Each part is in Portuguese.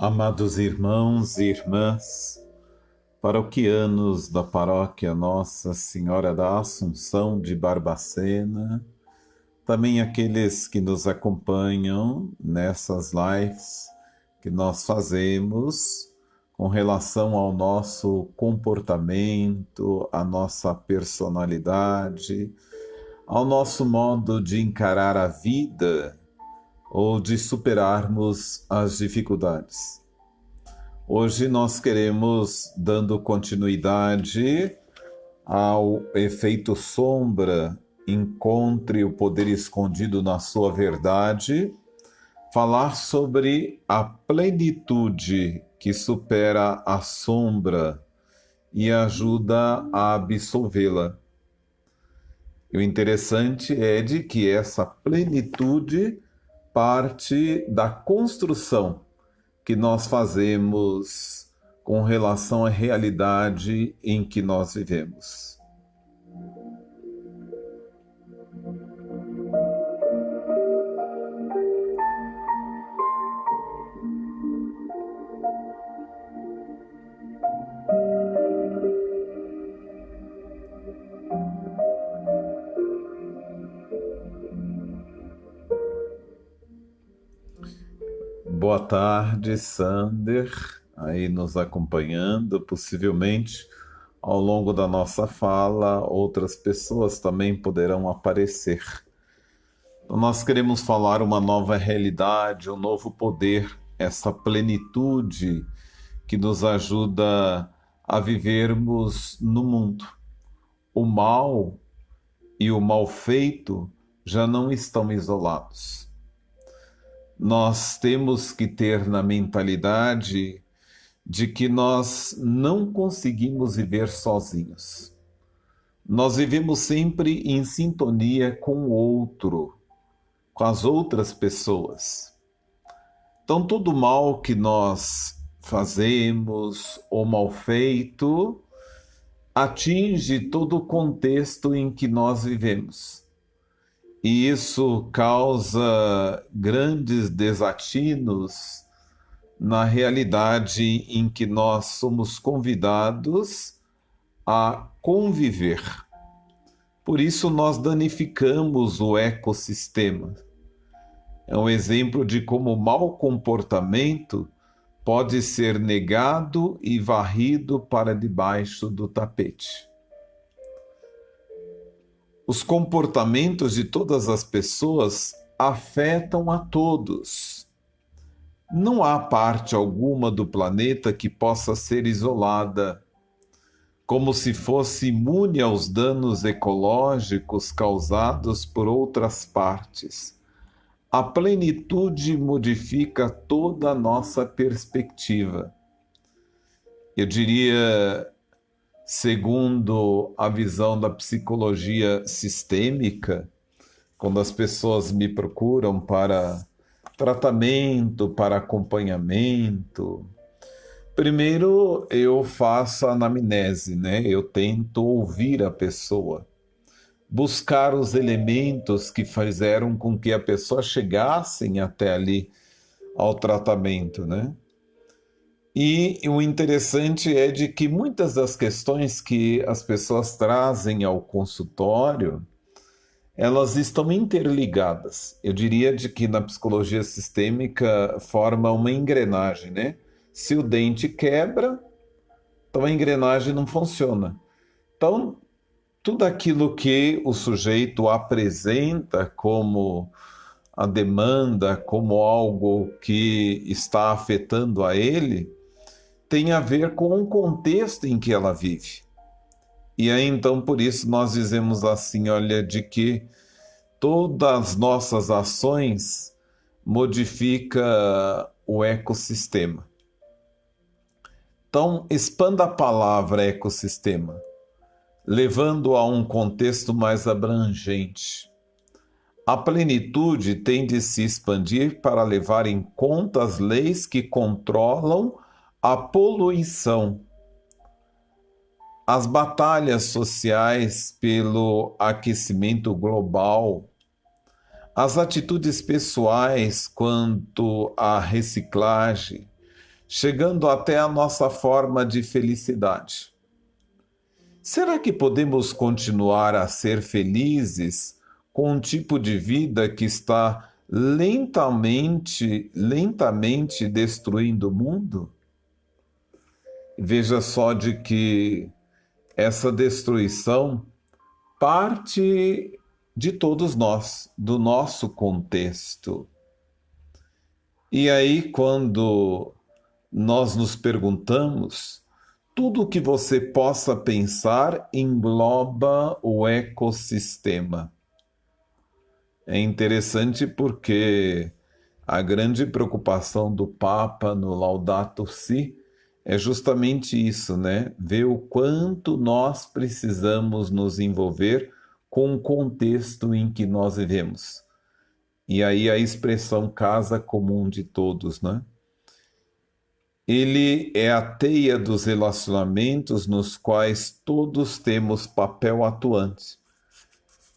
Amados irmãos e irmãs, paroquianos da paróquia Nossa Senhora da Assunção de Barbacena, também aqueles que nos acompanham nessas lives que nós fazemos com relação ao nosso comportamento, à nossa personalidade, ao nosso modo de encarar a vida ou de superarmos as dificuldades. Hoje nós queremos, dando continuidade ao efeito sombra, encontre o poder escondido na sua verdade, falar sobre a plenitude que supera a sombra e ajuda a absolvê-la. E o interessante é de que essa plenitude parte da construção que nós fazemos com relação à realidade em que nós vivemos. Boa tarde, Sander, aí nos acompanhando. Possivelmente, ao longo da nossa fala, outras pessoas também poderão aparecer. Então, nós queremos falar uma nova realidade, um novo poder, essa plenitude que nos ajuda a vivermos no mundo. O mal e o mal feito já não estão isolados. Nós temos que ter na mentalidade de que nós não conseguimos viver sozinhos. Nós vivemos sempre em sintonia com o outro, com as outras pessoas. Então, todo mal que nós fazemos ou mal feito atinge todo o contexto em que nós vivemos. E isso causa grandes desatinos na realidade em que nós somos convidados a conviver. Por isso nós danificamos o ecossistema. É um exemplo de como o mau comportamento pode ser negado e varrido para debaixo do tapete. Os comportamentos de todas as pessoas afetam a todos. Não há parte alguma do planeta que possa ser isolada, como se fosse imune aos danos ecológicos causados por outras partes. A plenitude modifica toda a nossa perspectiva. Eu diria, segundo a visão da psicologia sistêmica, quando as pessoas me procuram para tratamento, para acompanhamento, primeiro eu faço a anamnese, né? Eu tento ouvir a pessoa, buscar os elementos que fizeram com que a pessoa chegasse até ali ao tratamento, né? E o interessante é de que muitas das questões que as pessoas trazem ao consultório, elas estão interligadas. Eu diria de que na psicologia sistêmica forma uma engrenagem, né? Se o dente quebra, então a engrenagem não funciona. Então, tudo aquilo que o sujeito apresenta como a demanda, como algo que está afetando a ele, tem a ver com o contexto em que ela vive. E aí, então, por isso nós dizemos assim, olha, de que todas as nossas ações modifica o ecossistema. Então, expanda a palavra ecossistema, levando a um contexto mais abrangente. A plenitude tem de se expandir para levar em conta as leis que controlam a poluição, as batalhas sociais pelo aquecimento global, as atitudes pessoais quanto à reciclagem, chegando até a nossa forma de felicidade. Será que podemos continuar a ser felizes com um tipo de vida que está lentamente destruindo o mundo? Veja só de que essa destruição parte de todos nós, do nosso contexto. E aí, quando nós nos perguntamos, tudo o que você possa pensar engloba o ecossistema. É interessante porque a grande preocupação do Papa no Laudato Si é justamente isso, né? Ver o quanto nós precisamos nos envolver com o contexto em que nós vivemos. E aí a expressão casa comum de todos, né? Ele é a teia dos relacionamentos nos quais todos temos papel atuante.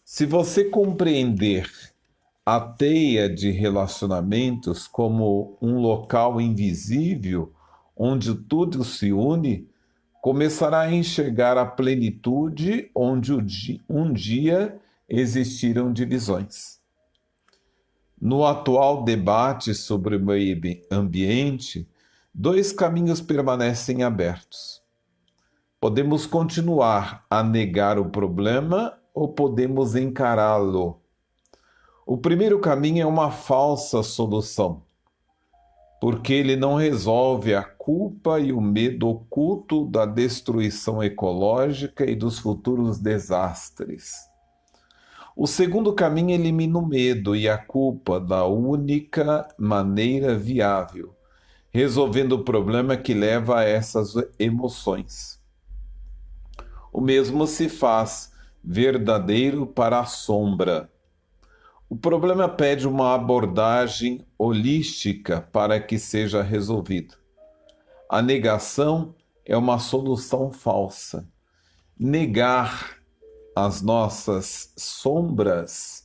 Se você compreender a teia de relacionamentos como um local invisível onde tudo se une, começará a enxergar a plenitude onde um dia existiram divisões. No atual debate sobre o meio ambiente, dois caminhos permanecem abertos. Podemos continuar a negar o problema ou podemos encará-lo. O primeiro caminho é uma falsa solução, porque ele não resolve a culpa e o medo oculto da destruição ecológica e dos futuros desastres. O segundo caminho elimina o medo e a culpa da única maneira viável, resolvendo o problema que leva a essas emoções. O mesmo se faz verdadeiro para a sombra. O problema pede uma abordagem holística para que seja resolvido. A negação é uma solução falsa. Negar as nossas sombras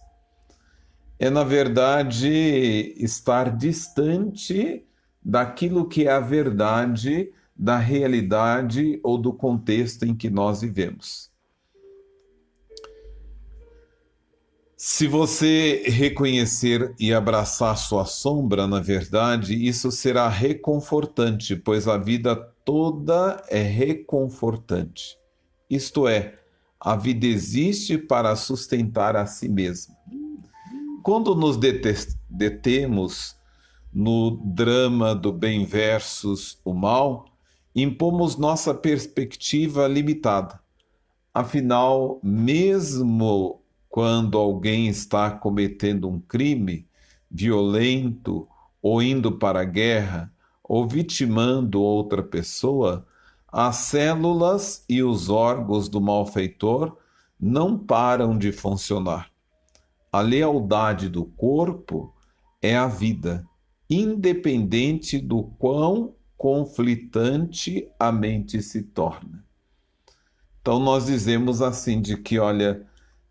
é, na verdade, estar distante daquilo que é a verdade, da realidade ou do contexto em que nós vivemos. Se você reconhecer e abraçar sua sombra, na verdade, isso será reconfortante, pois a vida toda é reconfortante. Isto é, a vida existe para sustentar a si mesma. Quando nos detemos no drama do bem versus o mal, impomos nossa perspectiva limitada. Afinal, mesmo quando alguém está cometendo um crime violento, ou indo para a guerra, ou vitimando outra pessoa, as células e os órgãos do malfeitor não param de funcionar. A lealdade do corpo é a vida, independente do quão conflitante a mente se torna. Então nós dizemos assim de que, olha,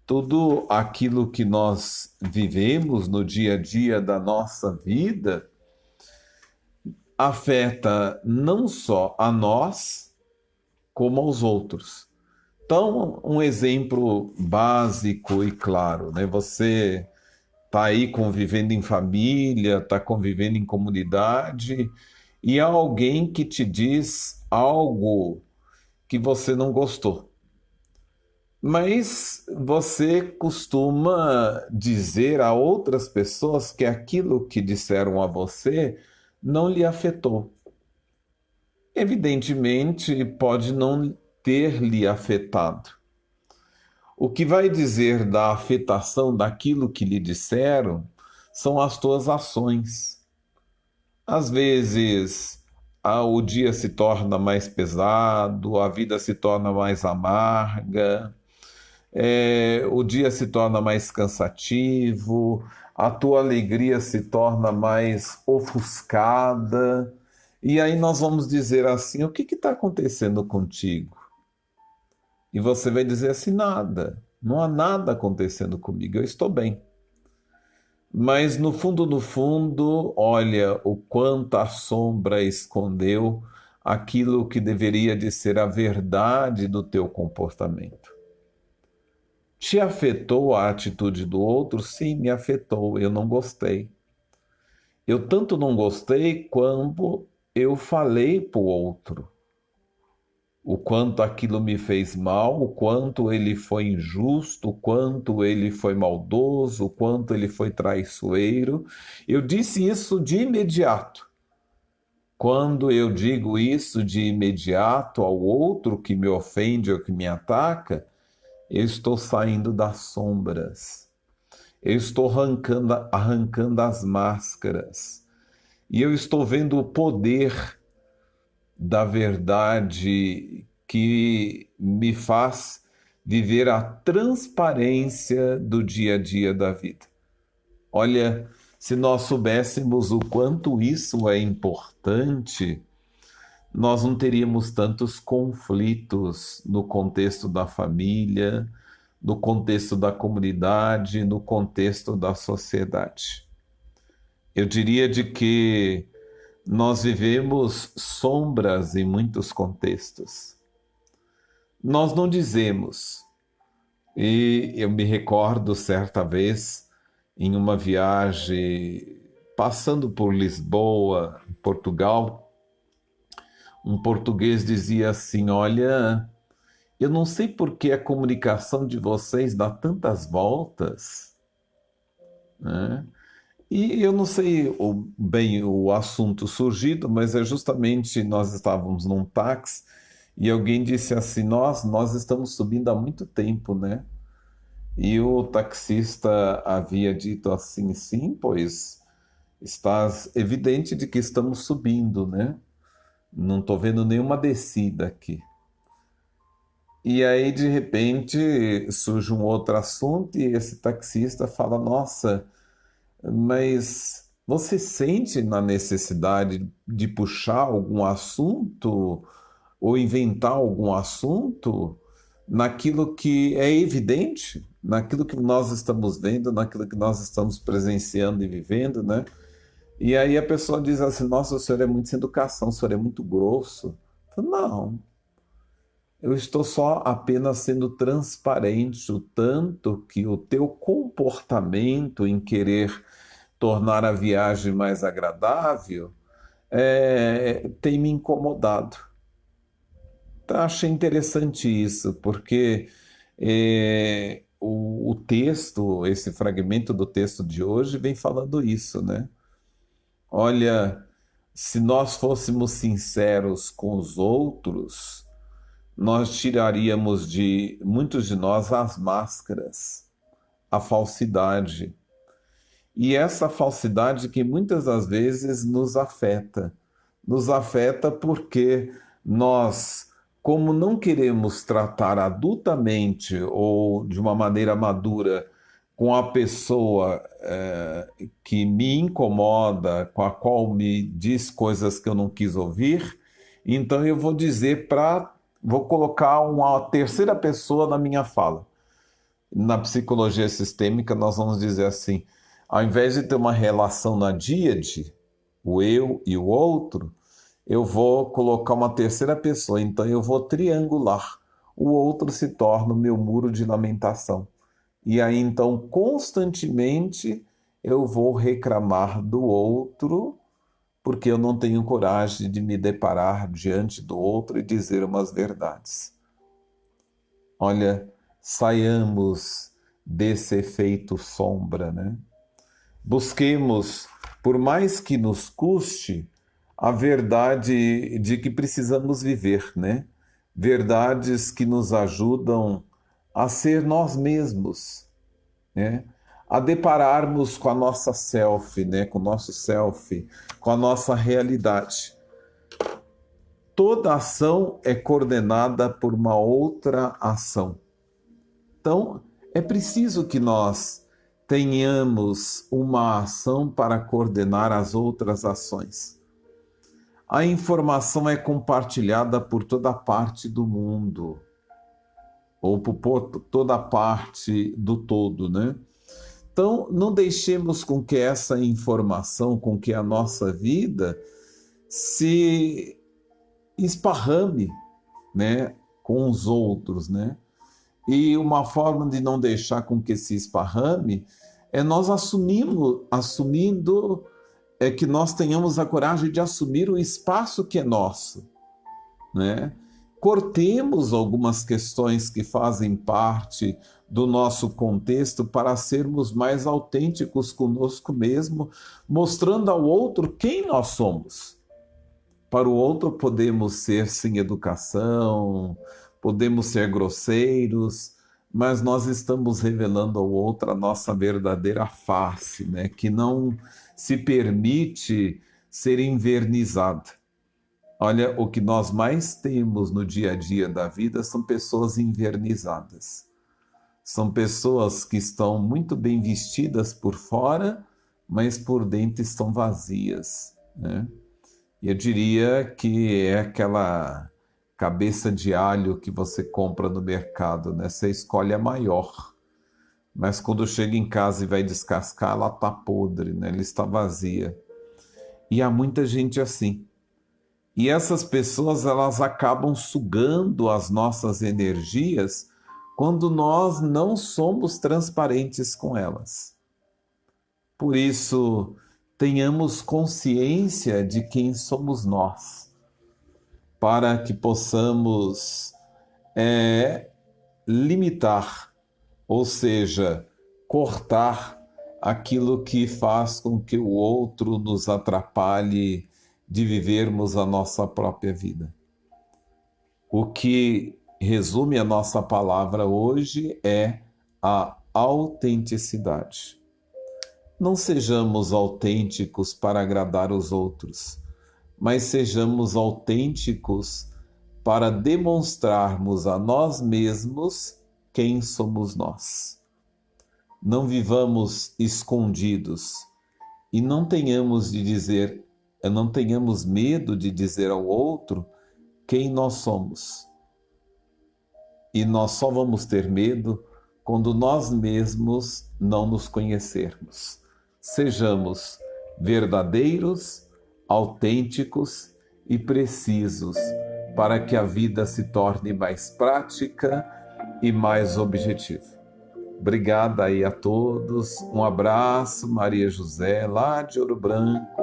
tudo aquilo que nós vivemos no dia a dia da nossa vida afeta não só a nós, como aos outros. Então, um exemplo básico e claro, né? Você está aí convivendo em família, está convivendo em comunidade, e há alguém que te diz algo que você não gostou. Mas você costuma dizer a outras pessoas que aquilo que disseram a você não lhe afetou. Evidentemente, pode não ter lhe afetado. O que vai dizer da afetação daquilo que lhe disseram são as tuas ações. Às vezes, o dia se torna mais pesado, a vida se torna mais amarga, o dia se torna mais cansativo, a tua alegria se torna mais ofuscada. E aí nós vamos dizer assim: o que está acontecendo contigo? E você vai dizer assim: nada, não há nada acontecendo comigo, eu estou bem. Mas no fundo, olha o quanto a sombra escondeu aquilo que deveria de ser a verdade do teu comportamento. Te afetou a atitude do outro? Sim, me afetou. Eu não gostei. Eu tanto não gostei quando eu falei para o outro o quanto aquilo me fez mal, o quanto ele foi injusto, o quanto ele foi maldoso, o quanto ele foi traiçoeiro. Eu disse isso de imediato. Quando eu digo isso de imediato ao outro que me ofende ou que me ataca, eu estou saindo das sombras. Eu estou arrancando as máscaras. E eu estou vendo o poder da verdade que me faz viver a transparência do dia a dia da vida. Olha, se nós soubéssemos o quanto isso é importante, nós não teríamos tantos conflitos no contexto da família, no contexto da comunidade, no contexto da sociedade. Eu diria de que nós vivemos sombras em muitos contextos. Nós não dizemos, e eu me recordo certa vez, em uma viagem, passando por Lisboa, Portugal, um português dizia assim: Olha, eu não sei por que a comunicação de vocês dá tantas voltas, né? E eu não sei bem o assunto surgido, mas é justamente nós estávamos num táxi e alguém disse assim: nós estamos subindo há muito tempo, né? E o taxista havia dito assim: sim, pois está evidente de que estamos subindo, né? Não estou vendo nenhuma descida aqui. E aí, de repente, surge um outro assunto e esse taxista fala: Nossa, mas você sente na necessidade de puxar algum assunto ou inventar algum assunto naquilo que é evidente, naquilo que nós estamos vendo, naquilo que nós estamos presenciando e vivendo, né? E aí a pessoa diz assim: Nossa, o senhor é muito sem educação, o senhor é muito grosso. Eu falo, não, eu estou só apenas sendo transparente, o tanto que o teu comportamento em querer tornar a viagem mais agradável tem me incomodado. Então, achei interessante isso, porque o texto, esse fragmento do texto de hoje, vem falando isso, né? Olha, se nós fôssemos sinceros com os outros, nós tiraríamos de muitos de nós as máscaras, a falsidade. E essa falsidade que muitas das vezes nos afeta porque nós, como não queremos tratar adultamente ou de uma maneira madura com a pessoa que me incomoda, com a qual me diz coisas que eu não quis ouvir, então eu vou dizer vou colocar uma terceira pessoa na minha fala. Na psicologia sistêmica, nós vamos dizer assim: ao invés de ter uma relação na díade, o eu e o outro, eu vou colocar uma terceira pessoa, então eu vou triangular. O outro se torna o meu muro de lamentação. E aí, então, constantemente eu vou reclamar do outro, porque eu não tenho coragem de me deparar diante do outro e dizer umas verdades. Olha, saiamos desse efeito sombra, né? Busquemos, por mais que nos custe, a verdade de que precisamos viver, né? Verdades que nos ajudam a ser nós mesmos, né? A depararmos com a nossa self, né? Com o nosso self, com a nossa realidade. Toda ação é coordenada por uma outra ação. Então, é preciso que nós tenhamos uma ação para coordenar as outras ações. A informação é compartilhada por toda parte do mundo, ou por toda parte do todo, né? Então, não deixemos com que essa informação, com que a nossa vida se esparrame, né, com os outros, né? E uma forma de não deixar com que se esparrame é nós assumindo que nós tenhamos a coragem de assumir o espaço que é nosso, né? Cortemos algumas questões que fazem parte do nosso contexto para sermos mais autênticos conosco mesmo, mostrando ao outro quem nós somos. Para o outro podemos ser sem educação, podemos ser grosseiros, mas nós estamos revelando ao outro a nossa verdadeira face, né? Que não se permite ser invernizada. Olha, o que nós mais temos no dia a dia da vida são pessoas invernizadas. São pessoas que estão muito bem vestidas por fora, mas por dentro estão vazias, né? Eu diria que é aquela cabeça de alho que você compra no mercado, né? Você escolhe a maior, mas quando chega em casa e vai descascar, ela está podre, né? Ela está vazia. E há muita gente assim. E essas pessoas, elas acabam sugando as nossas energias quando nós não somos transparentes com elas. Por isso, tenhamos consciência de quem somos nós, para que possamos limitar, ou seja, cortar aquilo que faz com que o outro nos atrapalhe de vivermos a nossa própria vida. O que resume a nossa palavra hoje é a autenticidade. Não sejamos autênticos para agradar os outros, mas sejamos autênticos para demonstrarmos a nós mesmos quem somos nós. Não vivamos escondidos e não tenhamos medo de dizer ao outro quem nós somos. E nós só vamos ter medo quando nós mesmos não nos conhecermos. Sejamos verdadeiros, autênticos e precisos para que a vida se torne mais prática e mais objetiva. Obrigada aí a todos. Um abraço, Maria José, lá de Ouro Branco.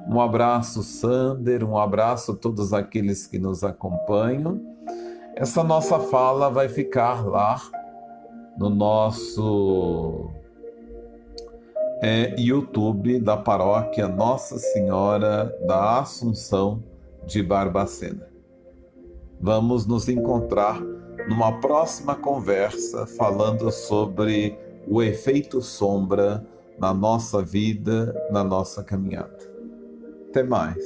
Um abraço, Sander, um abraço a todos aqueles que nos acompanham. Essa nossa fala vai ficar lá no nosso YouTube da paróquia Nossa Senhora da Assunção de Barbacena. Vamos nos encontrar numa próxima conversa falando sobre o efeito sombra na nossa vida, na nossa caminhada. Até mais.